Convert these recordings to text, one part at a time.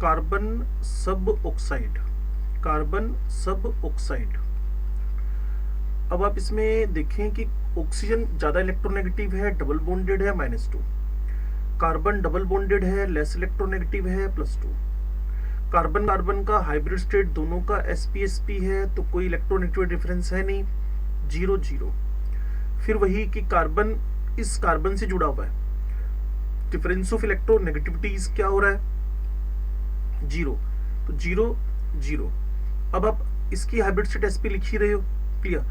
Carbon सब oxide, carbon सब oxide. अब आप इसमें देखें कि ऑक्सीजन ज्यादा इलेक्ट्रोनेगेटिव है, डबल बॉन्डेड है -2, कार्बन डबल बॉन्डेड है, लेस इलेक्ट्रोनेगेटिव है +2। कार्बन कार्बन का हाइब्रिड स्टेट दोनों का sp है, तो कोई इलेक्ट्रोनेगेटिव डिफरेंस है नहीं, 0 0। फिर वही कि कार्बन इस कार्बन से जुड़ा हुआ है, डिफरेंस ऑफ इलेक्ट्रोनेगेटिविटीज क्या हो रहा है, 0, तो 0 0। अब आप इसकी हाइब्रिड स्टेट sp लिख ही रहे हो, क्लियर।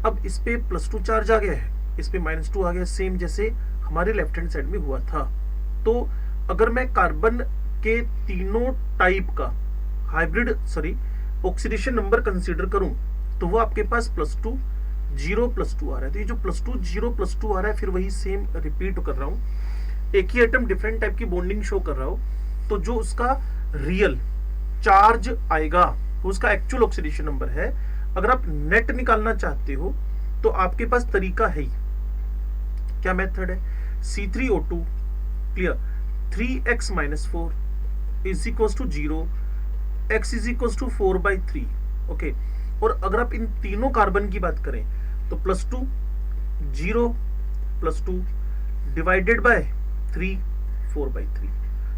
अब इस पे +2 चार्ज आ गया है, इस पे -2 आ गया, सेम जैसे हमारे लेफ्ट हैंड साइड में हुआ था। तो अगर मैं कार्बन के तीनों टाइप का हाइब्रिड ऑक्सीडेशन नंबर कंसीडर करूं, तो वो आपके पास +2 0 +2 आ रहा है। तो ये जो +2 0 +2 आ रहा है, फिर वही सेम रिपीट कर रहा हूं, एक ही एटम डिफरेंट टाइप की बॉन्डिंग शो कर रहा हूं। तो जो उसका रियल चार्ज आएगा, उसका एक्चुअल ऑक्सीडेशन नंबर है। अगर आप नेट निकालना चाहते हो तो आपके पास तरीका है ही। क्या मेथड है, C3O2 clear, 3x - 4 = 0, x = 4/3। Okay, और अगर आप इन तीनों कार्बन की बात करें तो +2 0 +2 डिवाइडेड बाय 3 4/3।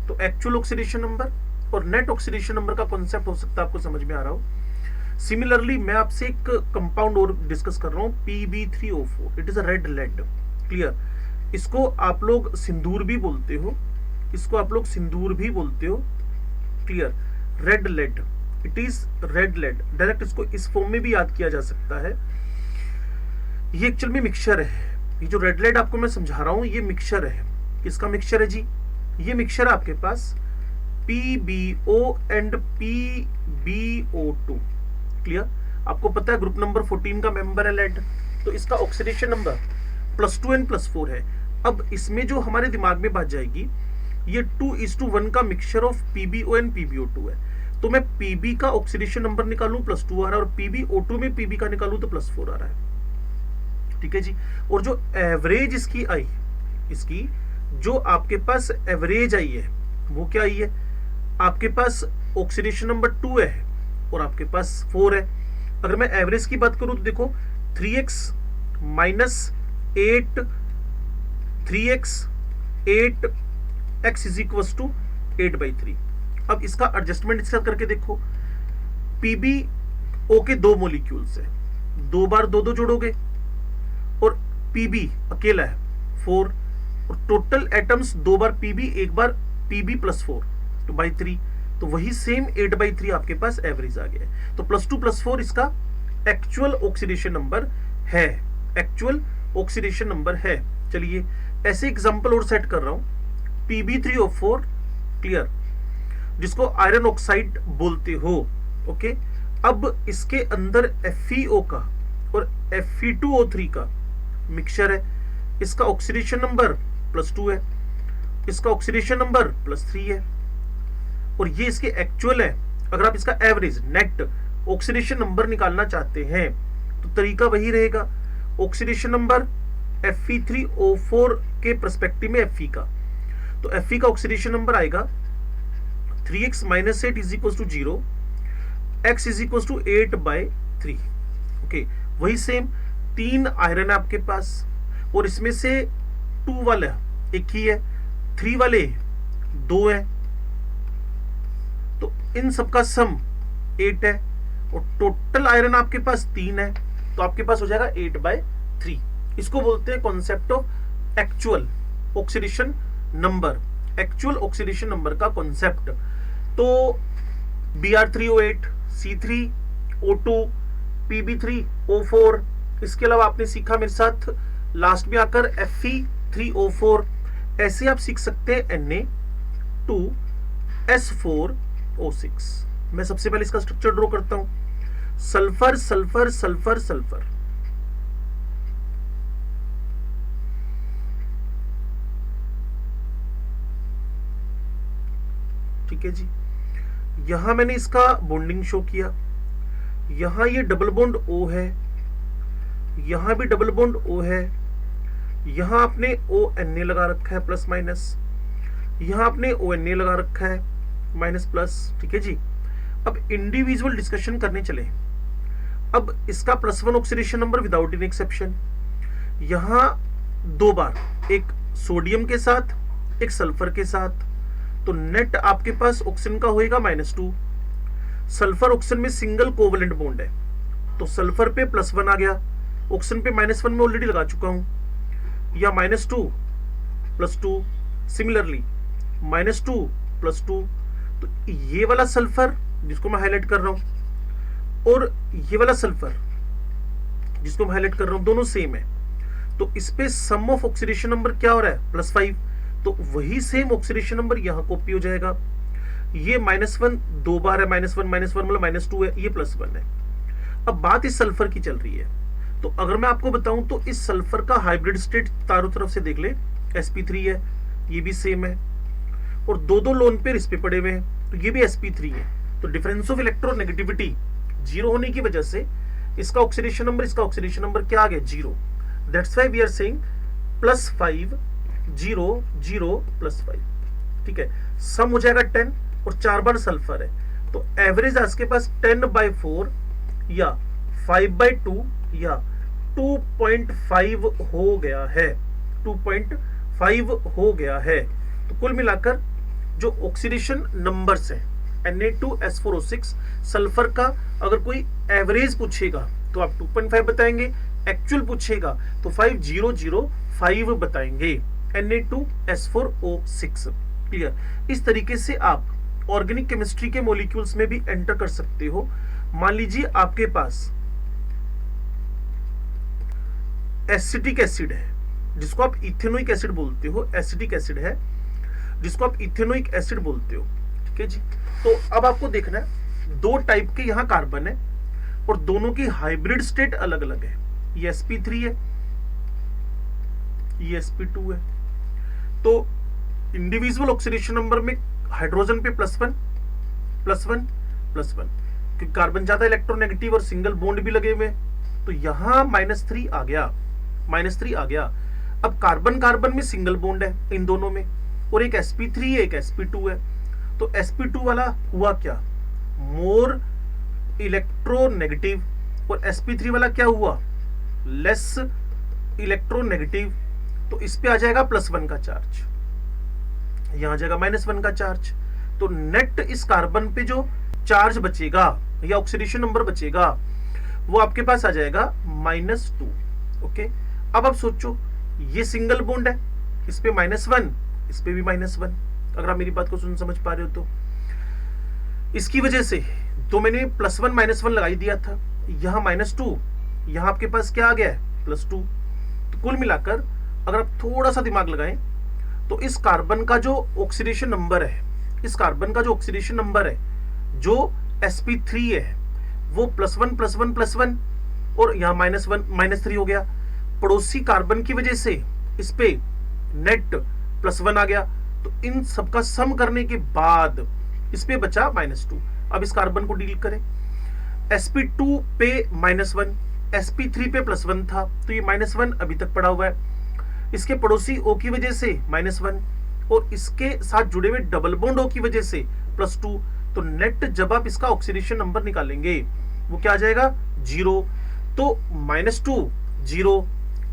तो एक्चुअल ऑक्सीडेशन नंबर और नेट ऑक्सीडेशन नंबर का कॉन्सेप्ट हो सकता है आपको समझ में आ रहा हो। सिमिलरली मैं आपसे एक कंपाउंड और डिस्कस कर रहा हूं, Pb3O4, it is a red lead, clear. इसको आप लोग सिंदूर भी बोलते हो, इसको आप लोग सिंदूर भी बोलते हो, clear, red lead, it is red lead. Direct इसको इस फॉर्म में भी याद किया जा सकता है। ये एक्चुअल में मिक्सचर है, ये जो रेड लेड आपको मैं समझा रहा हूं ये मिक्सचर है। किसका मिक्सचर है जी, ये मिक्सचर आपके पास PbO एंड PbO2, क्लियर। आपको पता है ग्रुप नंबर 14 का मेंबर है लेड, तो इसका ऑक्सीडेशन नंबर +2 एंड +4 है। अब इसमें जो हमारे दिमाग में बात जाएगी, ये 2:1 का mixture of PbO and PbO2 है। तो मैं Pb का ऑक्सीडेशन नंबर निकालूं +2 आ रहा है, और PbO2 में Pb का निकालूं तो +4 आ रहा है, ठीक है जी। और जो एवरेज इसकी आई, इसकी जो आपके पास एवरेज आई है वो क्या आई है, आपके पास ऑक्सीडेशन नंबर 2 है और आपके पास 4 है। अगर मैं एवरेज की बात करूं तो देखो 3x - 8 3x 8 x = 8/3। अब इसका एडजस्टमेंट इसका करके देखो, PbO के 2 मॉलिक्यूल्स है, 2 बार 2 2 जोड़ोगे, और Pb अकेला है 4, और टोटल एटम्स 2 बार Pb 1 बार Pb +4 तो by 3, तो वही सेम 8/3 आपके पास एवरेज आ गया है। तो +2 +4 इसका एक्चुअल ऑक्सीडेशन नंबर है, एक्चुअल ऑक्सीडेशन नंबर है। चलिए ऐसे एग्जांपल और सेट कर रहा हूं, Pb3O4 क्लियर, जिसको आयरन ऑक्साइड बोलते हो, ओके। अब इसके अंदर FeO का और Fe2O3 का मिक्सचर है, इसका ऑक्सीडेशन नंबर +2 है, इसका ऑक्सीडेशन नंबर +3 है, और ये इसके एक्चुअल है। अगर आप इसका एवरेज नेट ऑक्सीडेशन नंबर निकालना चाहते हैं तो तरीका वही रहेगा, ऑक्सीडेशन नंबर Fe3O4 के पर्सपेक्टिव में Fe का, तो Fe का ऑक्सीडेशन नंबर आएगा 3x - 8 = 0, x = 8/3। ओके, वही सेम 3 आयरन है आपके पास, और इसमें से 2 वाला एक ही है, 3 वाले 2 है, तो इन सबका सम 8 है, और टोटल आयरन आपके पास 3 है, तो आपके पास हो जाएगा 8/3। इसको बोलते हैं concept of actual oxidation number, actual oxidation number का कॉन्सेप्ट। तो Br3O8, C3O2, Pb3O4, इसके अलावा आपने सीखा मेरे साथ लास्ट में आकर Fe3O4, ऐसे आप सीख सकते हैं Na2S4O6। मैं सबसे पहले इसका स्ट्रक्चर ड्रॉ करता हूं, सल्फर सल्फर सल्फर सल्फर, ठीक है जी। यहां मैंने इसका बॉन्डिंग शो किया, यहां ये डबल बॉन्ड O है, यहां भी डबल बॉन्ड O है, यहां आपने ONA लगा रखा है प्लस माइनस, यहां आपने ONA लगा रखा है, माइनस प्लस, ठीक है जी। अब इंडिविजुअल डिस्कशन करने चले। अब इसका +1 oxidation number without any exception, यहां 2 बार, एक सोडियम के साथ एक सल्फर के साथ, तो नेट आपके पास ऑक्सीजन का होएगा -2। सल्फर ऑक्सीजन में सिंगल कोवलेंट बॉन्ड है, तो सल्फर पे +1 आ गया, ऑक्सीजन पे -1 में ऑलरेडी लगा चुका हूं, या -2 +2, सिमिलरली -2 +2। तो ये वाला सल्फर जिसको मैं हाईलाइट कर रहा हूं और ये वाला सल्फर जिसको मैं हाईलाइट कर रहा हूं, दोनों सेम है, तो इस पे सम ऑफ ऑक्सीडेशन नंबर क्या हो रहा है, +5। तो वही सेम ऑक्सीडेशन नंबर यहां कॉपी हो जाएगा। ये -1 2 बार है, -1 मतलब -2 है, ये +1 है। अब बात इस सल्फर की चल रही है, तो अगर मैं आपको बताऊं तो इस सल्फर का हाइब्रिड स्टेट चारों तरफ से देख ले, sp3 है, ये भी सेम है, और दो लोन पेयर इस पे पड़े हुए हैं, तो ये भी sp3 है। तो डिफरेंस ऑफ इलेक्ट्रोनेगेटिविटी 0 होने की वजह से इसका ऑक्सीडेशन नंबर क्या आ गया, 0। That's why we are saying +5 0 0 +5, ठीक है। सम हो जाएगा 10 और 4 बार सल्फर है, तो एवरेज आपके पास 10/4 या 5/2 या 2.5 हो गया है, 2.5 हो गया है। तो कुल मिलाकर जो ऑक्सीडेशन नंबर्स हैं Na2S4O6 सल्फर का, अगर कोई एवरेज पूछेगा तो आप 2.5 बताएंगे, एक्चुअल पूछेगा तो 5005 बताएंगे, Na2S4O6। क्लियर। इस तरीके से आप ऑर्गेनिक केमिस्ट्री के मॉलिक्यूल्स में भी एंटर कर सकते हो। मान लीजिए आपके पास एसिटिक एसिड है, जिसको आप इथेनोइक एसिड बोलते हो, एसिटिक एसिड है जिसको आप इथेनोइक एसिड बोलते हो, ठीक है जी। तो अब आपको देखना है 2 टाइप के यहां कार्बन है और दोनों की हाइब्रिड स्टेट अलग अलग है। ये sp3 है, ये sp2 है। तो इंडिविजुअल ऑक्सीडेशन नंबर में हाइड्रोजन पे +1 +1 +1, क्योंकि कार्बन ज्यादा इलेक्ट्रोनेगेटिव और सिंगल बॉन्ड भी लगे हुए, तो यहां -3 आ गया, -3 आ गया। अब कार्बन कार्बन में सिंगल बॉन्ड है इन दोनों में, और एक sp3 है, एक sp2 है। तो sp2 वाला हुआ क्या, मोर इलेक्ट्रोनेगेटिव, और sp3 वाला क्या हुआ, लेस इलेक्ट्रोनेगेटिव। तो इस पे आ जाएगा +1 का चार्ज, यहां आ जाएगा -1 का चार्ज। तो नेट इस कार्बन पे जो चार्ज बचेगा या ऑक्सीडेशन नंबर बचेगा वो आपके पास आ जाएगा -2। ओके। अब आप सोचो, ये सिंगल बॉन्ड है, इस पे -1, इस पे भी -1, अगर आप मेरी बात को समझ पा रहे हो तो। इसकी वजह से तो मैंने +1 -1 लगाई दिया था, यहां -2, यहां आपके पास क्या आ गया है, +2। तो कुल मिलाकर अगर आप थोड़ा सा दिमाग लगाएं तो इस कार्बन का जो ऑक्सीडेशन नंबर है, इस कार्बन का जो ऑक्सीडेशन नंबर है जो sp3 है, वो +1 +1 +1 और यहां -3 हो गया। पड़ोसी कार्बन की वजह से इस पे नेट +1 आ गया, तो इन सबका सम करने के बाद इस पे बचा -2। अब इस कार्बन को डील करें, sp2 पे -1, sp3 पे +1 था, तो ये -1 अभी तक पड़ा हुआ है। इसके पड़ोसी O की वजह से -1 और इसके साथ जुड़े हुए डबल बॉन्ड O की वजह से +2। तो नेट जब आप इसका ऑक्सीडेशन नंबर निकालेंगे वो क्या आ जाएगा, 0। तो -2 0।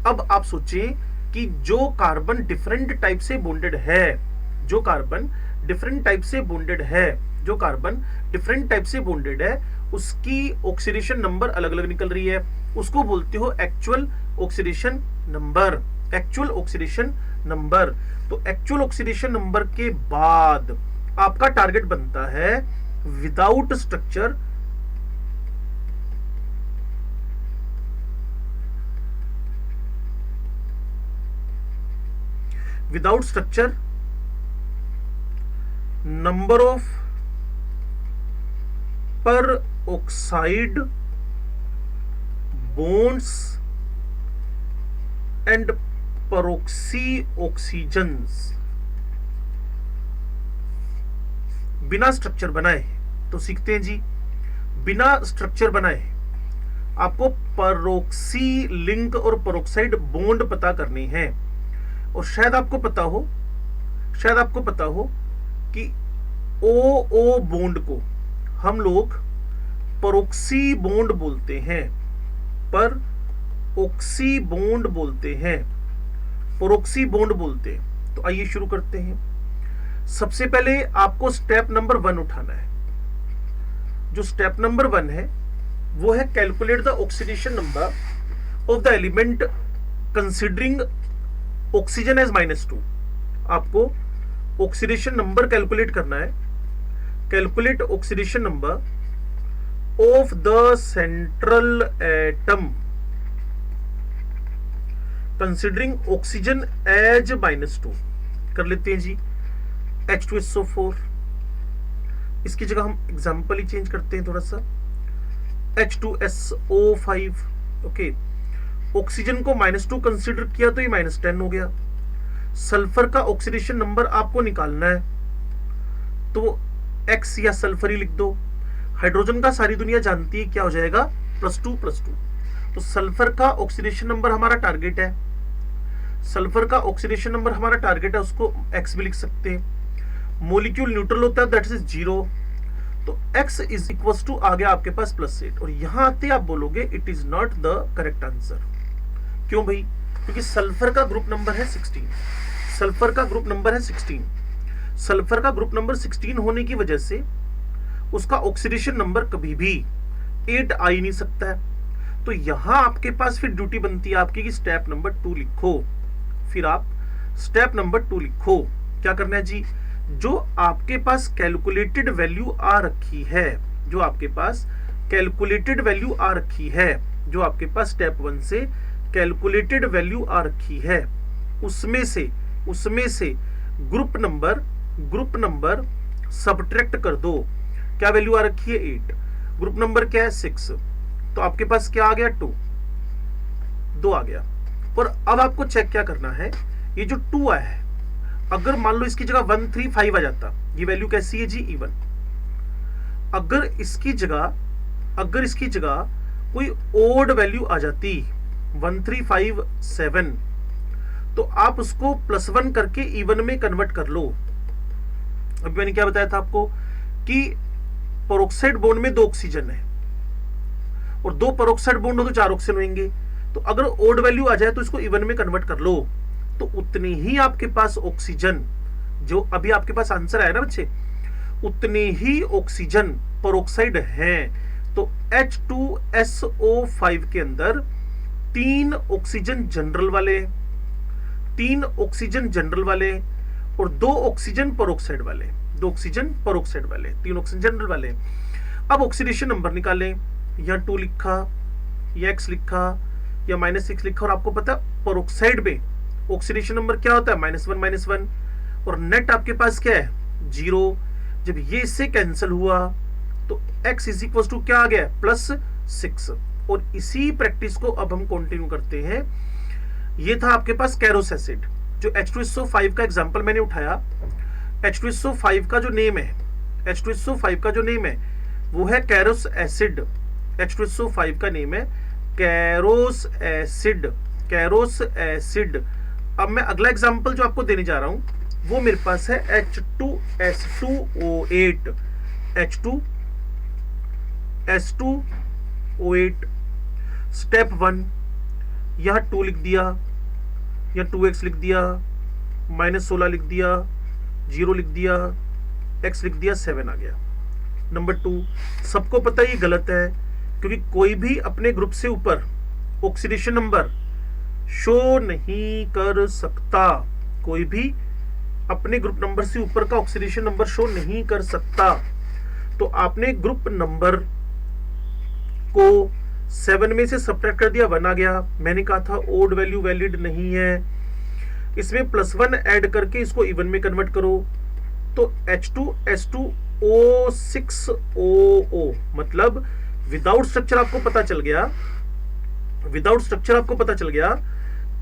अब आप सोचें कि जो कार्बन डिफरेंट टाइप से बॉन्डेड है, जो कार्बन डिफरेंट टाइप से बॉन्डेड है, जो कार्बन डिफरेंट टाइप से बॉन्डेड है, उसकी ऑक्सीडेशन नंबर अलग अलग निकल रही है, उसको बोलते हो actual oxidation number, actual oxidation number. तो एक्चुअल ऑक्सीडेशन नंबर के बाद आपका टारगेट बनता है without structure, without structure number of peroxide bonds and peroxy oxygens. बिना स्ट्रक्चर बनाए, तो सीखते हैं जी, बिना स्ट्रक्चर बनाए आपको परोक्सी लिंक और परोक्साइड बॉन्ड पता करने हैं। और शायद आपको पता हो कि ओ ओ बॉन्ड को हम लोग परोक्सी बॉन्ड बोलते हैं, पर ऑक्सी बॉन्ड बोलते हैं, परोक्सी बॉन्ड बोलते हैं। तो आइए शुरू करते हैं। सबसे पहले आपको स्टेप नंबर 1 उठाना है। जो स्टेप नंबर 1 है वो है calculate the oxidation number of the element considering oxygen as -2। आपको ऑक्सीडेशन नंबर कैलकुलेट करना है। Calculate oxidation number of the central atom considering oxygen as -2। कर लेते हैं जी, H2SO4। इसकी जगह हम एग्जाम्पल ही चेंज करते हैं थोड़ा सा, H2SO5। ओके, ऑक्सीजन को -2 कंसिडर किया तो ये -10 हो गया। सल्फर का ऑक्सीडेशन नंबर आपको निकालना है तो X या सल्फर ही लिख दो। हाइड्रोजन का सारी दुनिया जानती है क्या हो जाएगा, +2+2। तो सल्फर का ऑक्सीडेशन नंबर हमारा टारगेट है, सल्फर का ऑक्सीडेशन नंबर हमारा टारगेट है, उसको X भी लिख सकते हैं। मोलिक्यूल न्यूट्रल होता है, दैट इज 0, तो X इज इक्वल टू आ गया आपके पास +8। और यहां आते आप बोलोगे it is not the correct answer. क्यों भाई? क्योंकि सल्फर का ग्रुप नंबर है 16, सल्फर का ग्रुप नंबर है 16। सल्फर का ग्रुप नंबर 16 होने की वजह से उसका ऑक्सीडेशन नंबर कभी भी 8 आ ही नहीं सकता है। तो यहां आपके पास फिर ड्यूटी बनती है आपकी कि स्टेप नंबर 2 लिखो। फिर आप स्टेप नंबर 2 लिखो। क्या करना है जी, जो आपके पास कैलकुलेटेड वैल्यू आ रखी है, जो आपके पास कैलकुलेटेड वैल्यू आ रखी है, जो आपके पास स्टेप 1 से कैलकुलेटेड वैल्यू आ रखी है, उसमें से ग्रुप नंबर सबट्रैक्ट कर दो। क्या वैल्यू आ रखी है 8, ग्रुप नंबर क्या है 6, तो आपके पास क्या आ गया 2 आ गया। और अब आपको चेक क्या करना है, ये जो 2 आया है, अगर मान लो इसकी जगह 135 आ जाता, ये वैल्यू कैसी है जी, इवन। अगर इसकी जगह कोई ओड वैल्यू आ जाती 1357, तो आप उसको +1 करके इवन में कन्वर्ट कर लो। अभी मैंने क्या बताया था आपको कि पेरोक्साइड बॉन्ड में 2 ऑक्सीजन है और 2 पेरोक्साइड बॉन्ड हो तो 4 ऑक्सीजन होंगे। तो अगर ओड वैल्यू आ जाए तो इसको इवन में कन्वर्ट कर लो, तो उतने ही आपके पास ऑक्सीजन, जो अभी आपके पास आंसर आया ना बच्चे, उतने ही ऑक्सीजन पेरोक्साइड हैं। तो H2SO5 के अंदर 3 ऑक्सीजन जनरल वाले, 3 ऑक्सीजन जनरल वाले और 2 ऑक्सीजन पेरोक्साइड वाले, 2 ऑक्सीजन पेरोक्साइड वाले, 3 ऑक्सीजन जनरल वाले। अब ऑक्सीडेशन नंबर निकालें, या 2 लिखा या X लिखा या -6 लिखा, और आपको पता पेरोक्साइड में ऑक्सीडेशन नंबर क्या होता है, -1 और नेट आपके पास क्या है 0। जब ये इससे कैंसिल हुआ तो X इज इक्वल टू क्या आ गया, +6। और इसी प्रैक्टिस को अब हम कंटिन्यू करते हैं। ये था आपके पास कैरोस एसिड, जो H2SO5 का एग्जांपल मैंने उठाया। H2SO5 का जो नेम है, H2SO5 का जो नेम है वो है कैरोस एसिड। H2SO5 का नेम है कैरोस एसिड, कैरोस एसिड। अब मैं अगला एग्जांपल जो आपको देने जा रहा हूं वो मेरे पास है H2S2O8, H2S2O8। स्टेप 1, यहां 2 लिख दिया या 2x लिख दिया, -16 लिख दिया, 0 लिख दिया, x लिख दिया, 7 आ गया। नंबर 2, सबको पता है ये गलत है, क्योंकि कोई भी अपने ग्रुप से ऊपर ऑक्सीडेशन नंबर शो नहीं कर सकता, कोई भी अपने ग्रुप नंबर से ऊपर का ऑक्सीडेशन नंबर शो नहीं कर सकता। तो आपने ग्रुप नंबर को 7 में से सब्ट्रैक्ट कर दिया, 1 आ गया। मैंने कहा था ओड वैल्यू वैलिड नहीं है, इसमें +1 ऐड करके इसको इवन में कन्वर्ट करो। तो H2S2O6OO, मतलब विदाउट स्ट्रक्चर आपको पता चल गया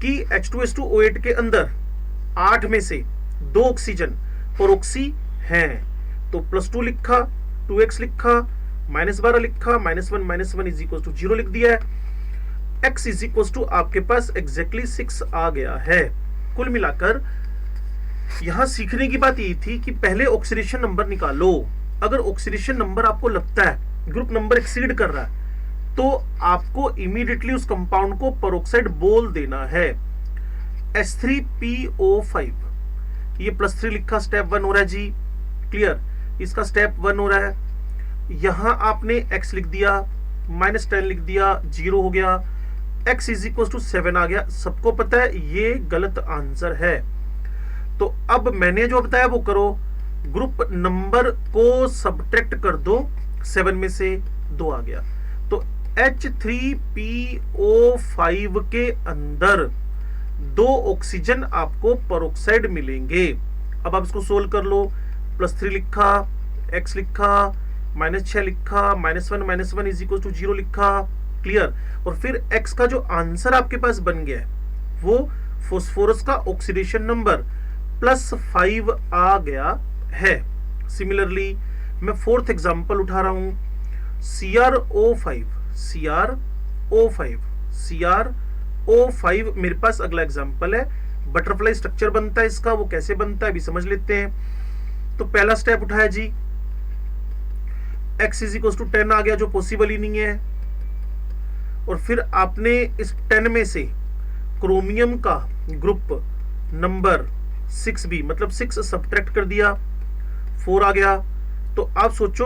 कि H2S2O8 के अंदर 8 में से 2 ऑक्सीजन पेरोक्सी हैं। तो +2 लिखा, 2x लिखा, -12 लिखा, -1 इज इक्वल टू 0 लिख दिया है। x इज इक्वल टू आपके पास एग्जैक्टली 6 आ गया है। कुल मिलाकर यहां सीखने की बात ये थी कि पहले ऑक्सीडेशन नंबर निकालो। अगर ऑक्सीडेशन नंबर आपको लगता है ग्रुप नंबर एक्सीड कर रहा है तो आपको इमीडिएटली उस कंपाउंड को पेरोक्साइड बोल देना है। H3PO5 ये +3 लिखा, स्टेप 1 हो रहा है जी, क्लियर। इसका स्टेप 1 हो रहा है। यहां आपने x लिख दिया, -10 लिख दिया, 0 हो गया, x = 7 आ गया। सबको पता है ये गलत आंसर है। तो अब मैंने जो बताया वो करो, ग्रुप नंबर को सब्ट्रैक्ट कर दो, 7 में से 2 आ गया। तो H3PO5 के अंदर 2 ऑक्सीजन आपको पेरोक्साइड मिलेंगे। अब आप इसको सोल्व कर लो, +3 लिखा, x लिखा, -6 लिखा, -1 = 0 लिखा, क्लियर। और फिर x का जो आंसर आपके पास बन गया है वो फास्फोरस का ऑक्सीडेशन नंबर +5 आ गया है। सिमिलरली मैं 4th एग्जांपल उठा रहा हूं, CrO5 मेरे पास अगला एग्जांपल है। बटरफ्लाई स्ट्रक्चर बनता है इसका, वो कैसे बनता है अभी समझ लेते हैं। तो पहला स्टेप उठाया जी, x = 10 आ गया, जो पॉसिबल ही नहीं है। और फिर आपने इस 10 में से क्रोमियम का ग्रुप नंबर 6b मतलब 6 सब्ट्रैक्ट कर दिया, 4 आ गया। तो आप सोचो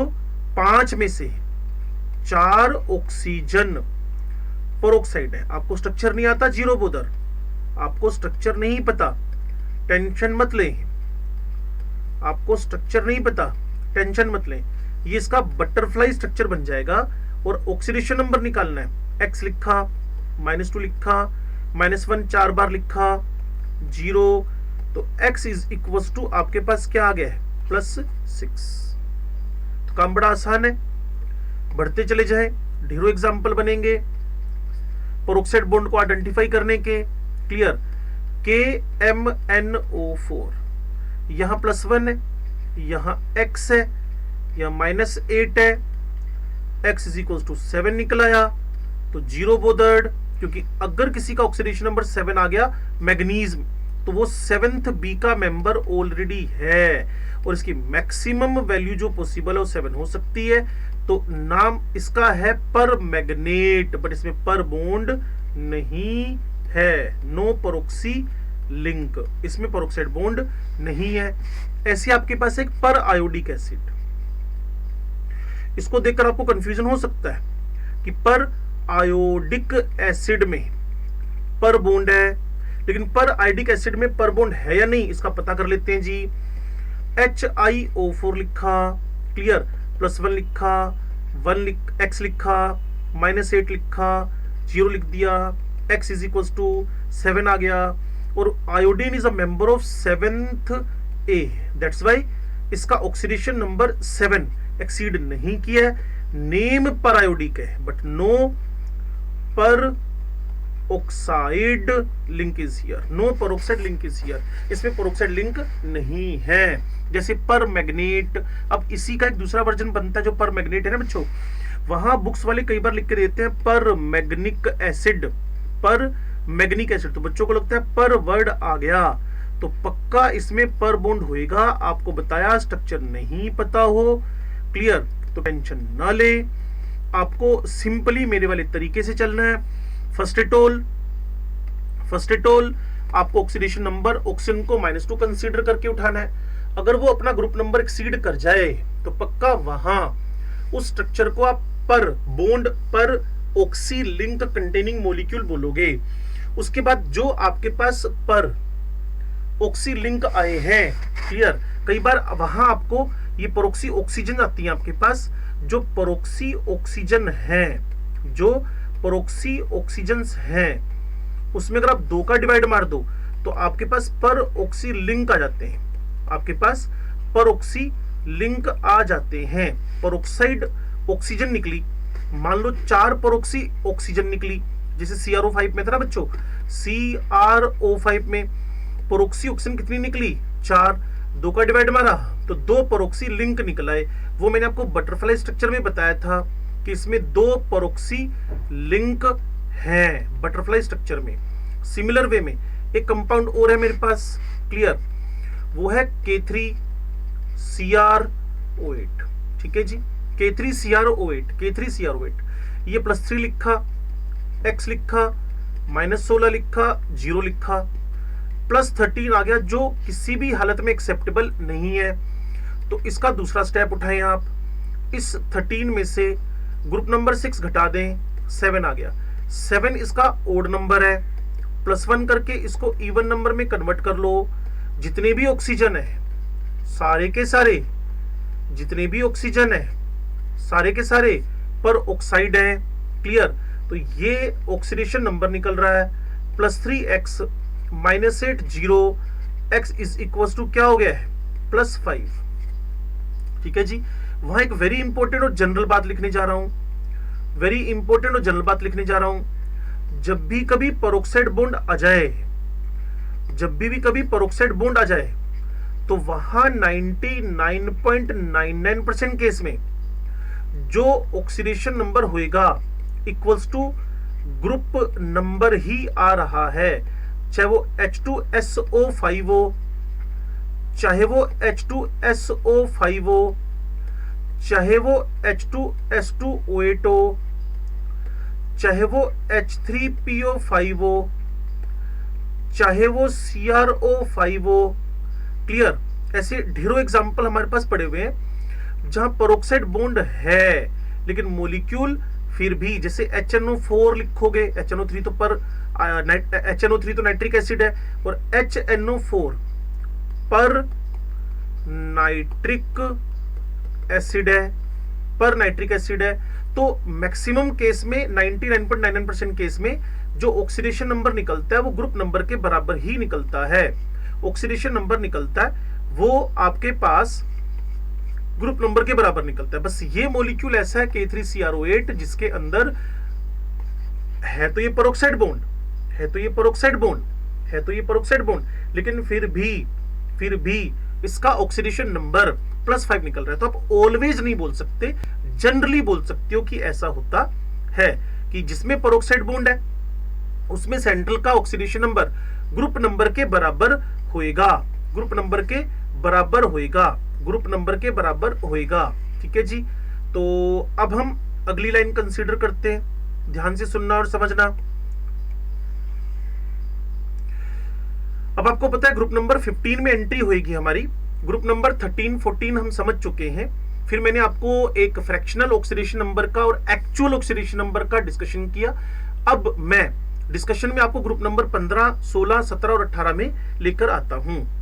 5 में से 4 ऑक्सीजन पेरोक्साइड है। आपको स्ट्रक्चर नहीं आता, जीरो बोदर, आपको स्ट्रक्चर नहीं पता, टेंशन मत लें। आपको स्ट्रक्चर नहीं पता, टेंशन मत लें। ये इसका बटरफ्लाई स्ट्रक्चर बन जाएगा। और ऑक्सीडेशन नंबर निकालना है, x लिखा, -2 लिखा, -1 4 बार लिखा, 0। तो x = आपके पास क्या आ गया है, +6। तो काम बड़ा आसान है, बढ़ते चले जाए, ढेरों एग्जाम्पल बनेंगे पेरोक्साइड बॉन्ड को आइडेंटिफाई करने के, क्लियर। KMNO4 यहां +1 है, यहां x है, यहां -8 है, x = 7 निकल आया। तो 0 बोदर्ड, क्योंकि अगर किसी का ऑक्सीडेशन नंबर 7 आ गया मैग्नीज, तो वो 7th B का मेंबर ऑलरेडी है और इसकी मैक्सिमम वैल्यू जो पॉसिबल है वो 7 हो सकती है। तो नाम इसका है पर मैग्नेट, बट इसमें पर बॉन्ड नहीं है, नो पेरोक्सी लिंक, इसमें पेरोक्साइड बॉन्ड नहीं है। ऐसे आपके पास एक पर आयोडिक एसिड, इसको देखकर आपको कंफ्यूजन हो सकता है कि पर आयोडिक एसिड में पर बॉन्ड है, लेकिन पर आयोडिक एसिड में पर बॉन्ड है या नहीं इसका पता कर लेते हैं जी। HiO4 लिखा, क्लियर, +1 लिखा, x लिखा, -8 लिखा, 0 लिख दिया, x = 7 आ गया। और iodine is a member of 7th A, that's why इसका ऑक्सीडेशन नंबर 7 एक्सीड नहीं किया है। नेम पर आयोडिक है but no peroxide link is here, no peroxide link is here, इसमें पेरोक्साइड लिंक नहीं है। जैसे पर मैग्नेट, अब इसी का एक दूसरा वर्जन बनता है जो पर मैग्नेट है ना बच्चों, वहां बुक्स वाले कई बार लिख के देते हैं पर मैग्निक एसिड, पर मैग्निक एसिड, तो बच्चों को लगता है पर वर्ड आ गया तो पक्का इसमें पर बॉन्ड होएगा। आपको बताया स्ट्रक्चर नहीं पता हो, क्लियर, तो टेंशन ना ले, आपको सिंपली मेरे वाले तरीके से चलना है। फर्स्ट एटोल आपको ऑक्सीडेशन नंबर ऑक्सीजन को -2 कंसीडर करके उठाना है। अगर वो अपना ग्रुप नंबर एक्सीड कर जाए तो पक्का वहां उस स्ट्रक्चर को आप पर बॉन्ड पर ऑक्सी लिंक कंटेनिंग मॉलिक्यूल बोलोगे। उसके बाद जो आपके पास पर ऑक्सी लिंक आए हैं, क्लियर, कई बार वहां आपको ये पेरोक्सी ऑक्सीजन आती है आपके पास, जो पेरोक्सी ऑक्सीजन है, जो पेरोक्सी ऑक्सीजन्स हैं, उसमें अगर आप 2 का डिवाइड मार दो तो आपके पास पर ऑक्सी लिंक आ जाते हैं, आपके पास पर ऑक्सी लिंक आ जाते हैं। पेरोक्साइड ऑक्सीजन निकली, मान लो 4 पेरोक्सी ऑक्सीजन निकली, जैसे CrO5 में था ना बच्चों, CrO5 में पेरोक्सी ऑक्सीजन कितनी निकली, 4, 2 का डिवाइड मारा तो 2 पेरोक्सी लिंक निकल आए। वो मैंने आपको बटरफ्लाई स्ट्रक्चर में बताया था कि इसमें 2 पेरोक्सी लिंक हैं बटरफ्लाई स्ट्रक्चर में। सिमिलर वे में एक कंपाउंड और है मेरे पास, क्लियर, वो है K3CrO8। ठीक है जी, K3CrO8, K3CrO8। ये +3 लिखा, X लिखा, -16 लिखा, 0 लिखा, +13 आ गया, जो किसी भी हालत में एक्सेप्टेबल नहीं है। तो इसका दूसरा स्टेप उठाएं आप, इस 13 में से ग्रुप नंबर 6 घटा दें, 7 आ गया। 7 इसका ओड नंबर है, +1 करके इसको इवन नंबर में कन्वर्ट कर लो। जितने भी ऑक्सीजन है सारे के सारे, जितने भी ऑक्सीजन है सारे के सारे पर ऑक्साइड है। क्लियर? तो ये ऑक्सीडेशन नंबर निकल रहा है +3x -8 0 x is equal to क्या हो गया है +5। ठीक है जी। वहां एक वेरी इंपॉर्टेंट और जनरल बात लिखने जा रहा हूं, वेरी इंपॉर्टेंट और जनरल बात लिखने जा रहा हूं। जब भी कभी पेरोक्साइड बॉन्ड आ जाए, जब भी कभी पेरोक्साइड बॉन्ड आ जाए, तो वहां 99.99% केस में जो ऑक्सीडेशन नंबर होएगा इक्वल्स टू ग्रुप नंबर ही आ रहा है, चाहे वो H2SO5 हो, चाहे वो H2SO5 हो, चाहे वो H2S2O8 हो, चाहे वो H3PO5 हो, चाहे वो CrO5 हो। क्लियर? ऐसे ढेरों एग्जांपल हमारे पास पड़े हुए हैं जहां पेरोक्साइड बॉन्ड है लेकिन मॉलिक्यूल फिर भी, जैसे HNO4 लिखोगे, HNO3 तो पर HNO3 तो नाइट्रिक एसिड है, और HNO4 पर नाइट्रिक एसिड है, पर नाइट्रिक एसिड है। तो मैक्सिमम केस में 99.99% केस में जो ऑक्सीडेशन नंबर निकलता है वो ग्रुप नंबर के बराबर ही निकलता है। ऑक्सीडेशन नंबर निकलता है वो आपके पास ग्रुप नंबर के बराबर निकलता है। बस ये मॉलिक्यूल ऐसा है K3CrO8 जिसके अंदर है तो ये पेरोक्साइड बॉन्ड, है तो ये पेरोक्साइड बॉन्ड, है तो ये पेरोक्साइड बॉन्ड, लेकिन फिर भी इसका ऑक्सीडेशन नंबर +5 निकल रहा है। तो आप ऑलवेज नहीं बोल सकते, जनरली बोल सकते हो कि ऐसा होता है कि जिसमें पेरोक्साइड बॉन्ड है उसमें सेंट्रल का ऑक्सीडेशन नंबर ग्रुप नंबर के बराबर होएगा, ग्रुप नंबर के बराबर होएगा, ग्रुप नंबर के बराबर होएगा। ठीक है जी। तो अब हम अगली लाइन कंसीडर करते हैं, ध्यान से सुनना और समझना। अब आपको पता है ग्रुप नंबर 15 में एंट्री होएगी हमारी, ग्रुप नंबर 13 14 हम समझ चुके हैं। फिर मैंने आपको एक फ्रैक्शनल ऑक्सीडेशन नंबर का और एक्चुअल ऑक्सीडेशन नंबर का डिस्कशन किया। अब मैं डिस्कशन में आपको ग्रुप नंबर 15, 16, 17 और 18 में लेकर आता हूं।